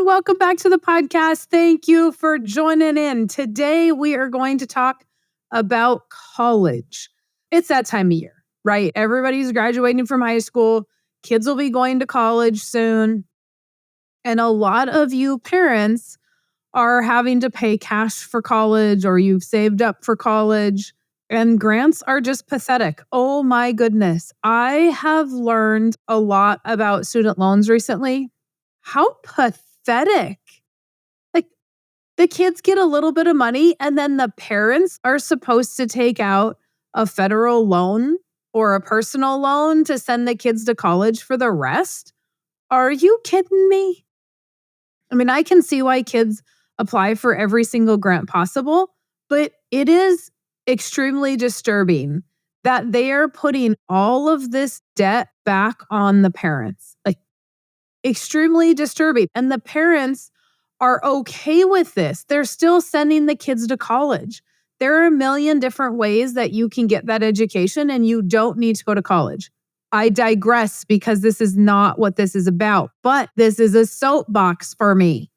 everyone. Welcome back to the podcast. Thank you for joining in. Today, we are going to talk about college. It's that time of year, right? Everybody's graduating from high school. Kids will be going to college soon. And a lot of you parents are having to pay cash for college, or you've saved up for college, and grants are just pathetic. Oh my goodness. I have learned a lot about student loans recently. How pathetic. Like, the kids get a little bit of money and then the parents are supposed to take out a federal loan or a personal loan to send the kids to college for the rest. Are you kidding me? I mean, I can see why kids apply for every single grant possible, but it is extremely disturbing that they are putting all of this debt back on the parents. Like, extremely disturbing. And the parents are okay with this. They're still sending the kids to college. There are a million different ways that you can get that education and you don't need to go to college. I digress because this is not what this is about, but this is a soapbox for me.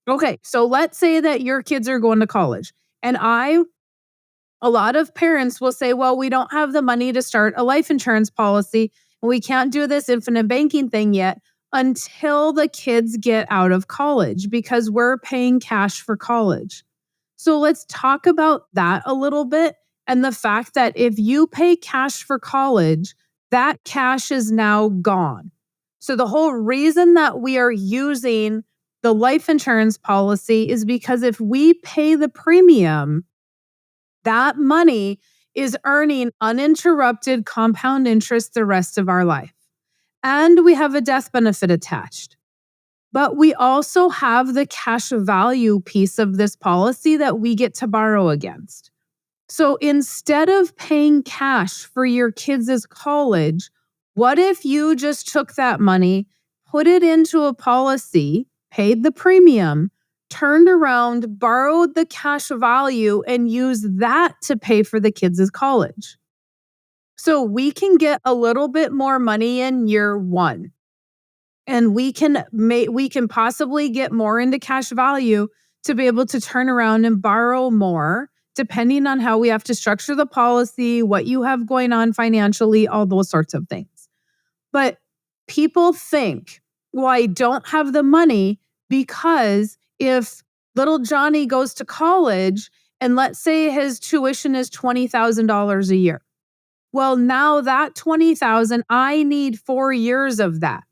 Okay, so let's say that your kids are going to college and a lot of parents will say, well, we don't have the money to start a life insurance policy. And we can't do this infinite banking thing yet until the kids get out of college because we're paying cash for college. So let's talk about that a little bit and the fact that if you pay cash for college, that cash is now gone. So the whole reason that we are using the life insurance policy is because if we pay the premium, that money is earning uninterrupted compound interest the rest of our life. And we have a death benefit attached. But we also have the cash value piece of this policy that we get to borrow against. So instead of paying cash for your kids' college, what if you just took that money, put it into a policy, paid the premium, turned around, borrowed the cash value, and used that to pay for the kids' college? So we can get a little bit more money in year one. And we can possibly get more into cash value to be able to turn around and borrow more, depending on how we have to structure the policy, what you have going on financially, all those sorts of things. But people think, well, I don't have the money because if little Johnny goes to college and let's say his tuition is $20,000 a year. Well, now that $20,000, I need 4 years of that.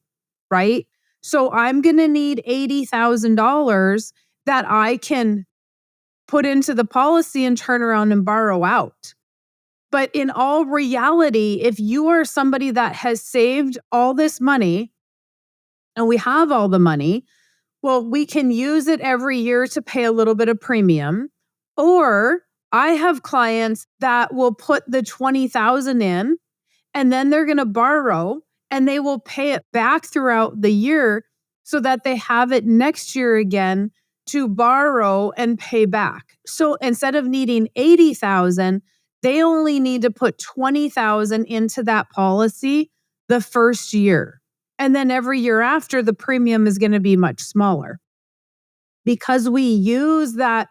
Right? So I'm going to need $80,000 that I can put into the policy and turn around and borrow out. But in all reality, if you are somebody that has saved all this money and we have all the money, well, we can use it every year to pay a little bit of premium. Or I have clients that will put the $20,000 in and then they're going to borrow and they will pay it back throughout the year so that they have it next year again to borrow and pay back. So instead of needing $80,000, they only need to put $20,000 into that policy the first year. And then every year after, the premium is going to be much smaller. Because we use that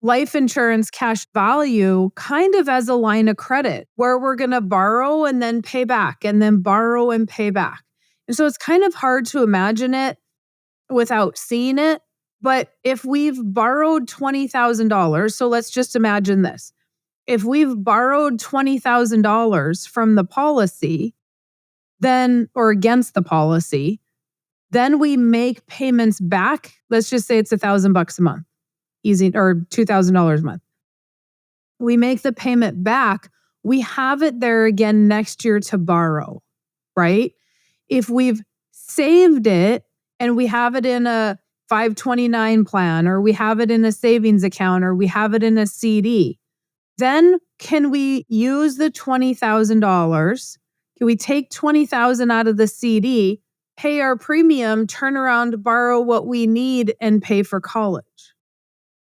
life insurance cash value kind of as a line of credit where we're going to borrow and then pay back and then borrow and pay back. And so it's kind of hard to imagine it without seeing it. But if we've borrowed $20,000, so let's just imagine this. If we've borrowed $20,000 from the policy, then, or against the policy, then we make payments back. Let's just say it's $1,000 a month. Easy, or $2,000 a month. We make the payment back. We have it there again next year to borrow, right? If we've saved it and we have it in a 529 plan, or we have it in a savings account, or we have it in a CD, then can we use the $20,000? Can we take $20,000 out of the CD, pay our premium, turn around, borrow what we need, and pay for college?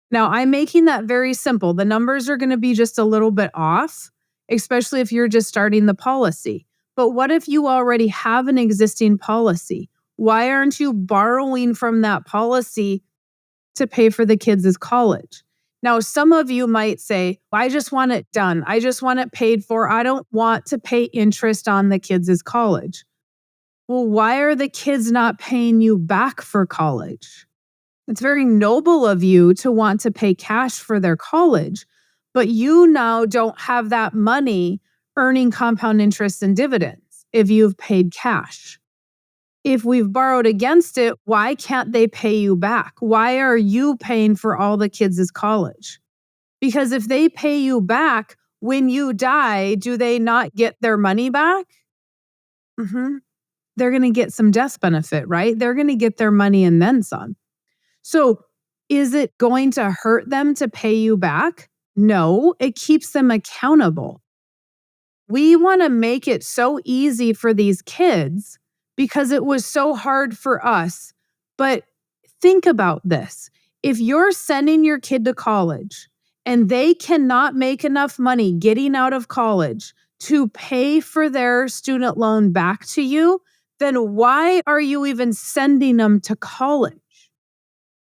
Now, I'm making that very simple. The numbers are going to be just a little bit off, especially if you're just starting the policy. But what if you already have an existing policy? Why aren't you borrowing from that policy to pay for the kids' college? Now, some of you might say, I just want it done. I just want it paid for. I don't want to pay interest on the kids' college. Well, why are the kids not paying you back for college? It's very noble of you to want to pay cash for their college, but you now don't have that money earning compound interest and dividends if you've paid cash. If we've borrowed against it, why can't they pay you back? Why are you paying for all the kids' college? Because if they pay you back when you die, do they not get their money back? They're going to get some death benefit, right? They're going to get their money and then some. So is it going to hurt them to pay you back? No, it keeps them accountable. We want to make it so easy for these kids because it was so hard for us. But think about this. If you're sending your kid to college and they cannot make enough money getting out of college to pay for their student loan back to you, then why are you even sending them to college?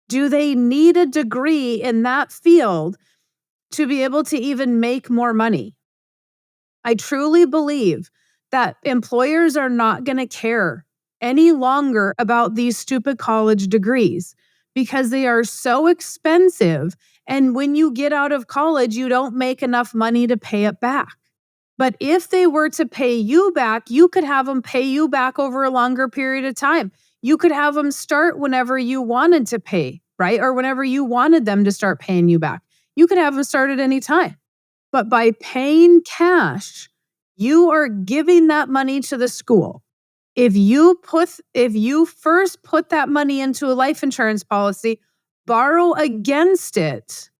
Do they need a degree in that field to be able to even make more money? I truly believe that employers are not going to care any longer about these stupid college degrees because they are so expensive. And when you get out of college, you don't make enough money to pay it back. But if they were to pay you back, you could have them pay you back over a longer period of time. You could have them start whenever you wanted to pay, right? Or whenever you wanted them to start paying you back. You could have them start at any time. But by paying cash, you are giving that money to the school. If you first put that money into a life insurance policy, borrow against it,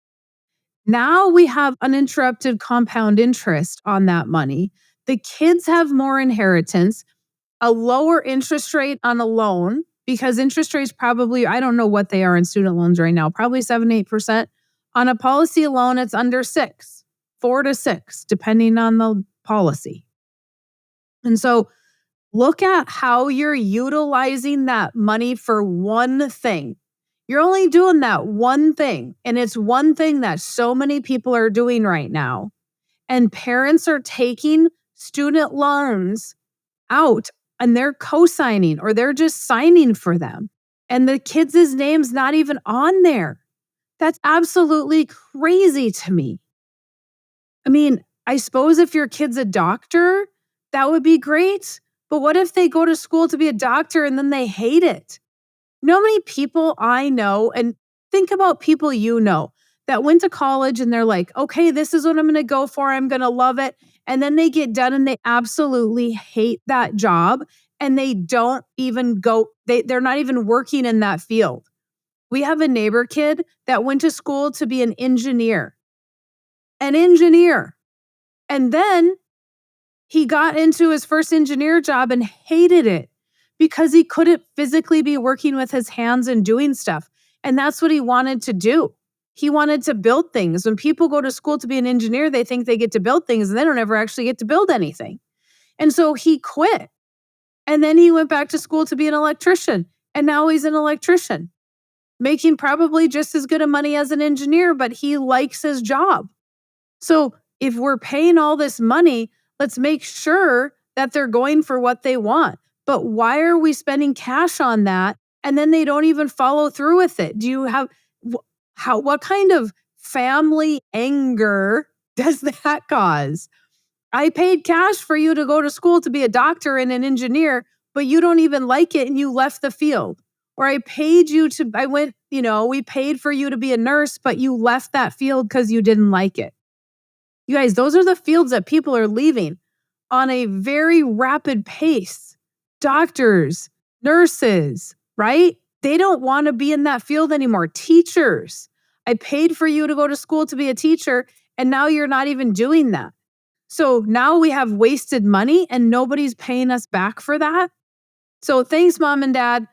now we have uninterrupted compound interest on that money. The kids have more inheritance, a lower interest rate on a loan, because interest rates probably, I don't know what they are in student loans right now, probably 7-8%. On a policy loan, it's under 4 to 6, depending on the policy. And so look at how you're utilizing that money for one thing. You're only doing that one thing. And it's one thing that so many people are doing right now. And parents are taking student loans out and they're co-signing or they're just signing for them. And the kids' name's not even on there. That's absolutely crazy to me. I mean, I suppose if your kid's a doctor, that would be great. But what if they go to school to be a doctor and then they hate it? You know how many people I know, and think about people you know that went to college and they're like, okay, this is what I'm going to go for. I'm going to love it. And then they get done and they absolutely hate that job and they don't even go, they're not even working in that field. We have a neighbor kid that went to school to be an engineer. And then he got into his first engineer job and hated it because he couldn't physically be working with his hands and doing stuff. And that's what he wanted to do. He wanted to build things. When people go to school to be an engineer, they think they get to build things and they don't ever actually get to build anything. And so he quit. And then he went back to school to be an electrician. And now he's an electrician, making probably just as good of money as an engineer, but he likes his job. So if we're paying all this money, let's make sure that they're going for what they want. But why are we spending cash on that? And then they don't even follow through with it. Do you have, what kind of family anger does that cause? I paid cash for you to go to school to be a doctor and an engineer, but you don't even like it and you left the field. Or we paid for you to be a nurse, but you left that field because you didn't like it. You guys, those are the fields that people are leaving on a very rapid pace. Doctors, nurses, right? They don't want to be in that field anymore. Teachers. I paid for you to go to school to be a teacher, and now you're not even doing that. So now we have wasted money and nobody's paying us back for that. So thanks, Mom and Dad.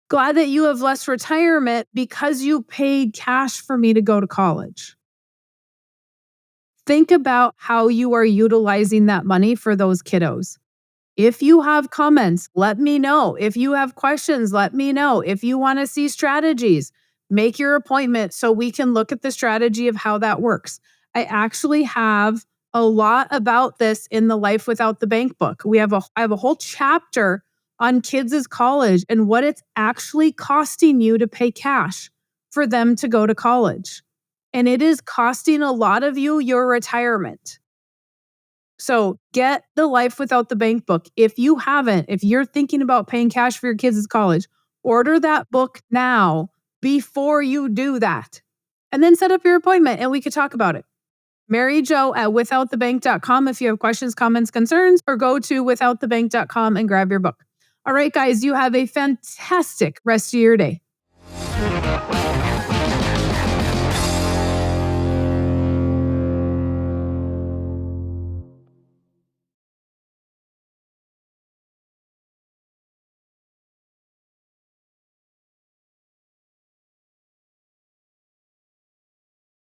Glad that you have less retirement because you paid cash for me to go to college. Think about how you are utilizing that money for those kiddos. If you have comments, let me know. If you have questions, let me know. If you want to see strategies, make your appointment so we can look at the strategy of how that works. I actually have a lot about this in the Life Without the Bank book. I have a whole chapter on kids' college and what it's actually costing you to pay cash for them to go to college. And it is costing a lot of you your retirement. So get the Life Without the Bank book. If you haven't, if you're thinking about paying cash for your kids' college, order that book now before you do that. And then set up your appointment and we could talk about it. Mary Jo at withoutthebank.com if you have questions, comments, concerns, or go to withoutthebank.com and grab your book. All right, guys, you have a fantastic rest of your day.